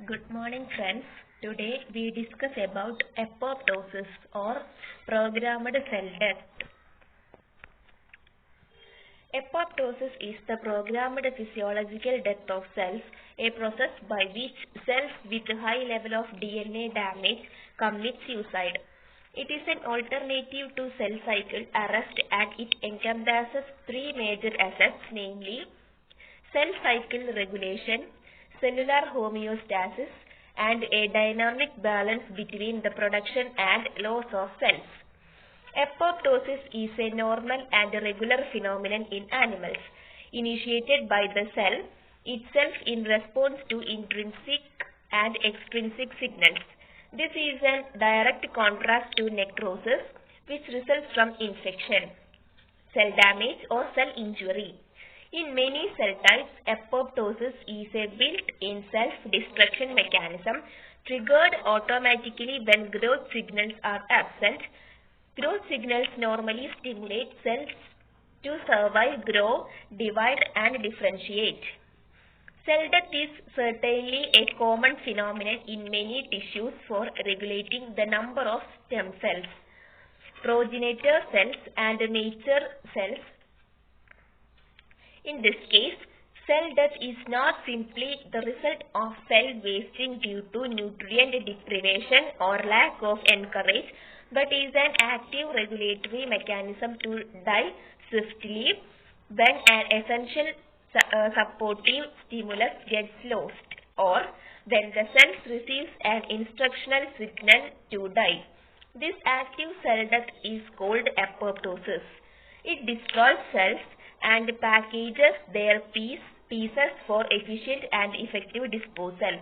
Good morning, friends. Today we discuss about apoptosis or programmed cell death. Apoptosis is the programmed physiological death of cells, a process by which cells with high level of DNA damage commit suicide. It is an alternative to cell cycle arrest and it encompasses three major aspects, namely cell cycle regulation, cellular homeostasis, and a dynamic balance between the production and loss of cells. Apoptosis is a normal and regular phenomenon in animals, initiated by the cell itself in response to intrinsic and extrinsic signals. This is in direct contrast to necrosis, which results from infection, cell damage, or cell injury. In many cell types, apoptosis is a built-in self-destruction mechanism triggered automatically when growth signals are absent. Growth signals normally stimulate cells to survive, grow, divide, and differentiate. Cell death is certainly a common phenomenon in many tissues for regulating the number of stem cells, progenitor cells, and mature cells. In this case, cell death is not simply the result of cell wasting due to nutrient deprivation or lack of encourage, but is an active regulatory mechanism to die swiftly when an essential supportive stimulus gets lost, or when the cell receives an instructional signal to die. This active cell death is called apoptosis. It destroys cells and packages their pieces for efficient and effective disposal.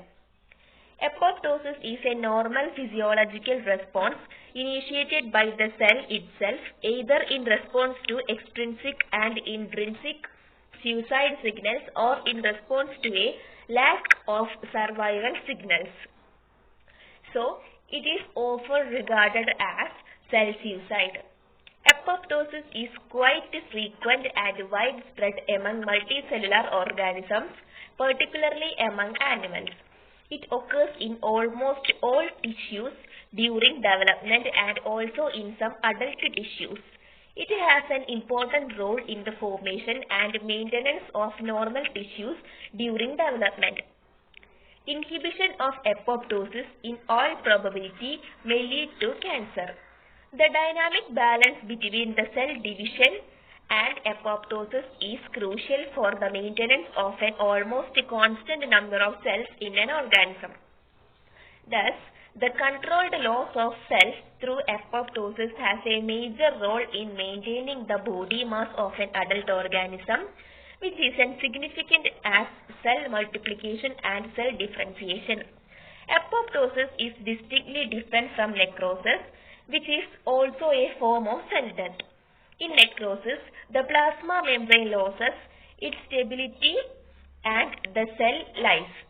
Apoptosis is a normal physiological response initiated by the cell itself, either in response to extrinsic and intrinsic suicide signals or in response to a lack of survival signals. So, it is often regarded as cell suicide. Apoptosis is quite frequent and widespread among multicellular organisms, particularly among animals. It occurs in almost all tissues during development and also in some adult tissues. It has an important role in the formation and maintenance of normal tissues during development. Inhibition of apoptosis in all probability may lead to cancer. The dynamic balance between the cell division and apoptosis is crucial for the maintenance of an almost constant number of cells in an organism. Thus, the controlled loss of cells through apoptosis has a major role in maintaining the body mass of an adult organism, which is as significant as cell multiplication and cell differentiation. Apoptosis is distinctly different from necrosis, which is also a form of cell death. In necrosis, the plasma membrane loses its stability and the cell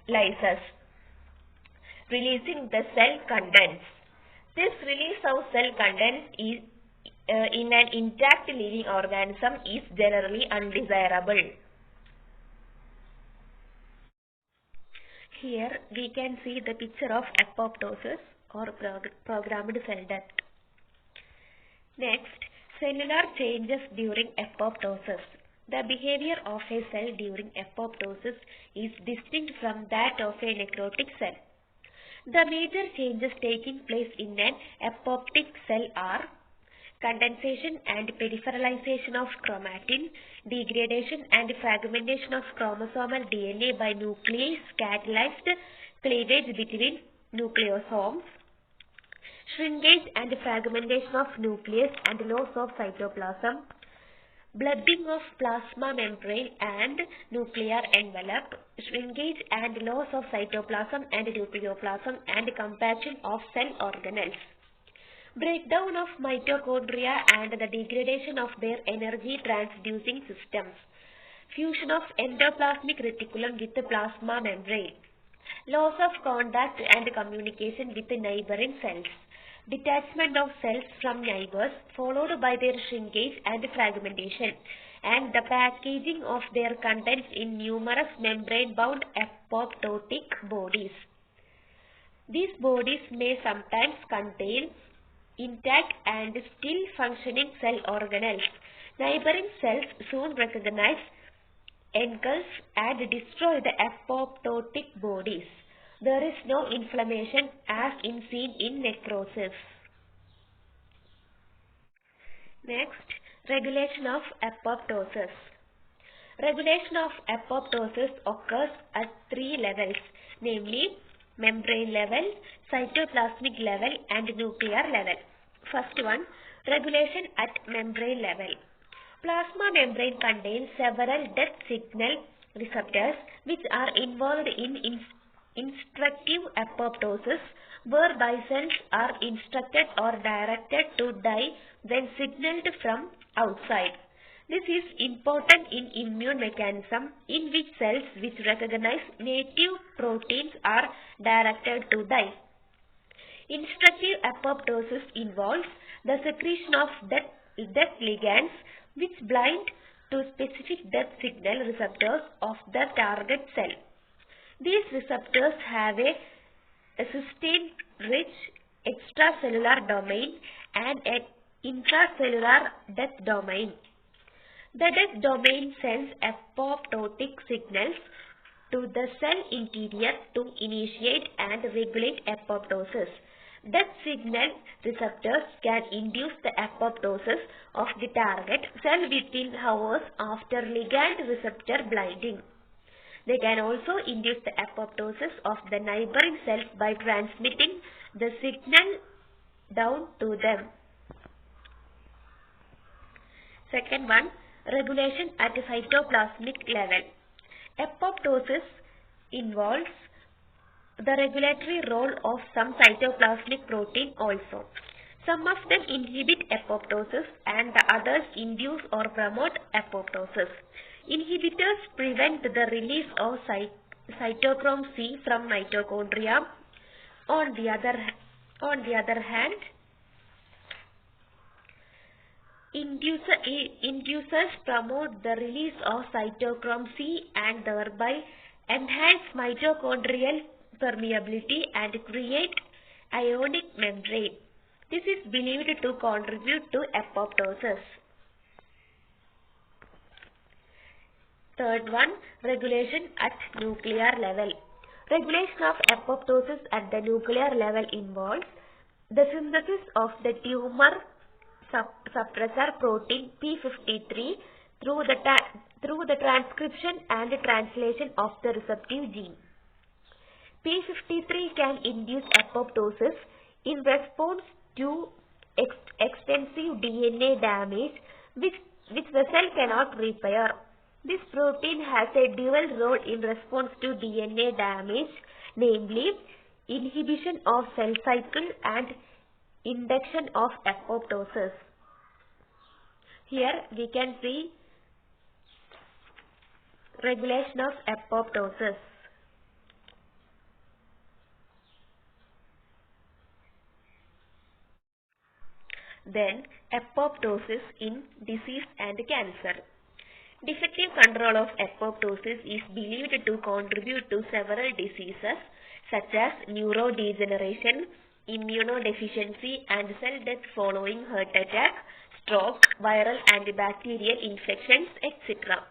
lyses, releasing the cell contents. This release of cell contents in an intact living organism is generally undesirable. Here we can see the picture of apoptosis or programmed cell death. Next, cellular changes during apoptosis. The behavior of a cell during apoptosis is distinct from that of a necrotic cell. The major changes taking place in an apoptic cell are condensation and peripheralization of chromatin, degradation and fragmentation of chromosomal DNA by nuclease-catalyzed cleavage between nucleosomes, shrinkage and fragmentation of nucleus and loss of cytoplasm, blooding of plasma membrane and nuclear envelope, shrinkage and loss of cytoplasm and nucleoplasm, and compaction of cell organelles, breakdown of mitochondria and the degradation of their energy transducing systems, fusion of endoplasmic reticulum with the plasma membrane, loss of contact and communication with the neighboring cells, detachment of cells from neighbors followed by their shrinkage and fragmentation, and the packaging of their contents in numerous membrane-bound apoptotic bodies. These bodies may sometimes contain intact and still functioning cell organelles. Neighboring cells soon recognize, engulf, and destroy the apoptotic bodies. There is no inflammation as seen in necrosis. Next, regulation of apoptosis. Regulation of apoptosis occurs at three levels, namely membrane level, cytoplasmic level, and nuclear level. First one, regulation at membrane level. Plasma membrane contains several death signal receptors which are involved in instructive apoptosis, whereby cells are instructed or directed to die when signaled from outside. This is important in immune mechanism in which cells which recognize native proteins are directed to die. Instructive apoptosis involves the secretion of death ligands which bind to specific death signal receptors of the target cell. These receptors have a cysteine-rich extracellular domain and an intracellular death domain. The death domain sends apoptotic signals to the cell interior to initiate and regulate apoptosis. Death signal receptors can induce the apoptosis of the target cell within hours after ligand receptor blinding. They can also induce the apoptosis of the neighboring cells by transmitting the signal down to them. Second one, regulation at cytoplasmic level. Apoptosis involves the regulatory role of some cytoplasmic protein also. Some of them inhibit apoptosis and the others induce or promote apoptosis. Inhibitors prevent the release of cytochrome C from mitochondria. On the other hand, inducers promote the release of cytochrome C and thereby enhance mitochondrial permeability and create ionic membrane. This is believed to contribute to apoptosis. Third one, regulation at nuclear level. Regulation of apoptosis at the nuclear level involves the synthesis of the tumor suppressor protein P53 through the transcription and translation of the receptive gene. P53 can induce apoptosis in response to extensive DNA damage which the cell cannot repair. This protein has a dual role in response to DNA damage, namely inhibition of cell cycle and induction of apoptosis. Here we can see regulation of apoptosis. Then, apoptosis in disease and cancer. Defective control of apoptosis is believed to contribute to several diseases such as neurodegeneration, immunodeficiency, and cell death following heart attack, stroke, viral and bacterial infections, etc.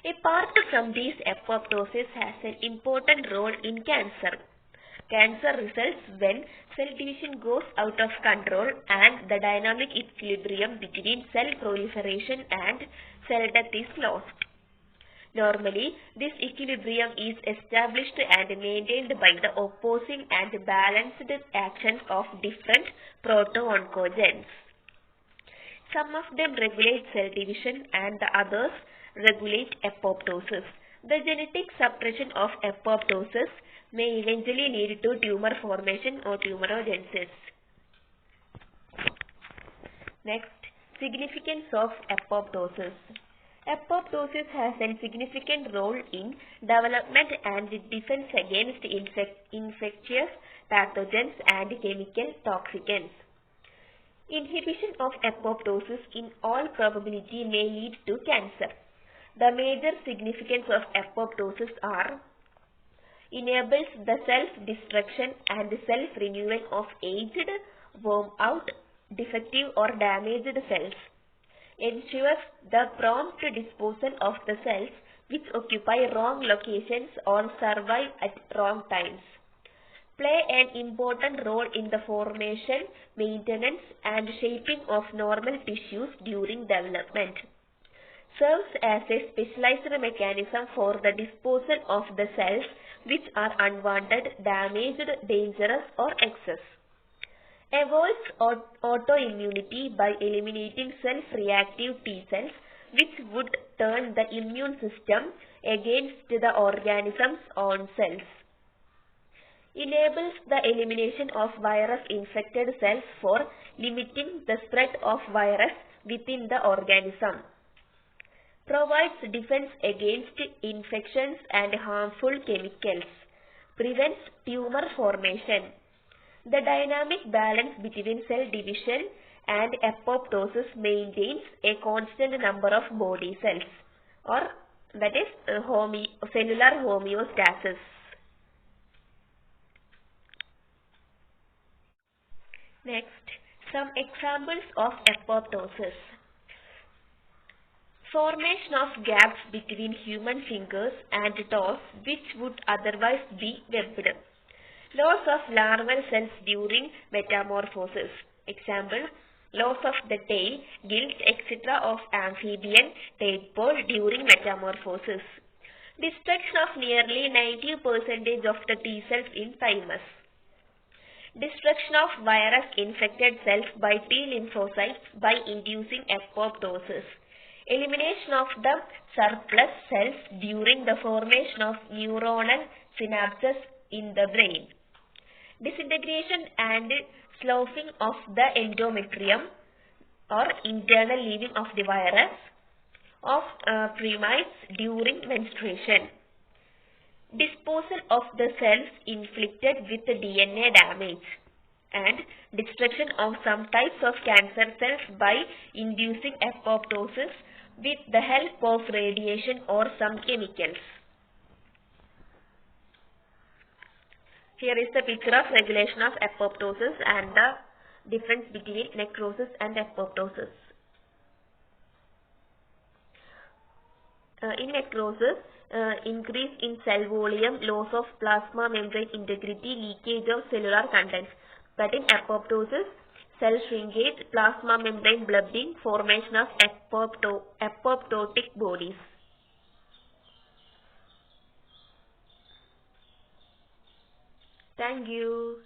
Apart from these, apoptosis has an important role in cancer. Cancer results when cell division goes out of control and the dynamic equilibrium between cell proliferation and cell death is lost. Normally, this equilibrium is established and maintained by the opposing and balanced actions of different proto-oncogenes. Some of them regulate cell division and the others regulate apoptosis. The genetic suppression of apoptosis may eventually lead to tumor formation or tumorigenesis. Next, significance of apoptosis. Apoptosis has a significant role in development and defense against infectious pathogens and chemical toxicants. Inhibition of apoptosis in all probability may lead to cancer. The major significance of apoptosis are enables the self-destruction and self-renewal of aged, worn-out, defective or damaged cells, ensures the prompt disposal of the cells which occupy wrong locations or survive at wrong times, play an important role in the formation, maintenance and shaping of normal tissues during development, serves as a specialized mechanism for the disposal of the cells which are unwanted, damaged, dangerous or excess. Avoids autoimmunity by eliminating self-reactive T cells which would turn the immune system against the organism's own cells. Enables the elimination of virus-infected cells for limiting the spread of virus within the organism. Provides defense against infections and harmful chemicals. Prevents tumor formation. The dynamic balance between cell division and apoptosis maintains a constant number of body cells, or that is cellular homeostasis. Next, some examples of apoptosis. Formation of gaps between human fingers and toes which would otherwise be webbed. Loss of larval cells during metamorphosis. Example, loss of the tail, gills, etc. of amphibian tadpole during metamorphosis. Destruction of nearly 90% of the T cells in thymus. Destruction of virus-infected cells by T lymphocytes by inducing apoptosis. Elimination of the surplus cells during the formation of neuronal synapses in the brain. Disintegration and sloughing of the endometrium or internal leaving of the virus of premites during menstruation. Disposal of the cells inflicted with DNA damage and destruction of some types of cancer cells by inducing apoptosis with the help of radiation or some chemicals. Here is the picture of regulation of apoptosis and the difference between necrosis and apoptosis. In necrosis, increase in cell volume, loss of plasma membrane integrity, leakage of cellular contents. But in apoptosis, cell shrinkage, plasma membrane blobbing, formation of apoptotic bodies. Thank you.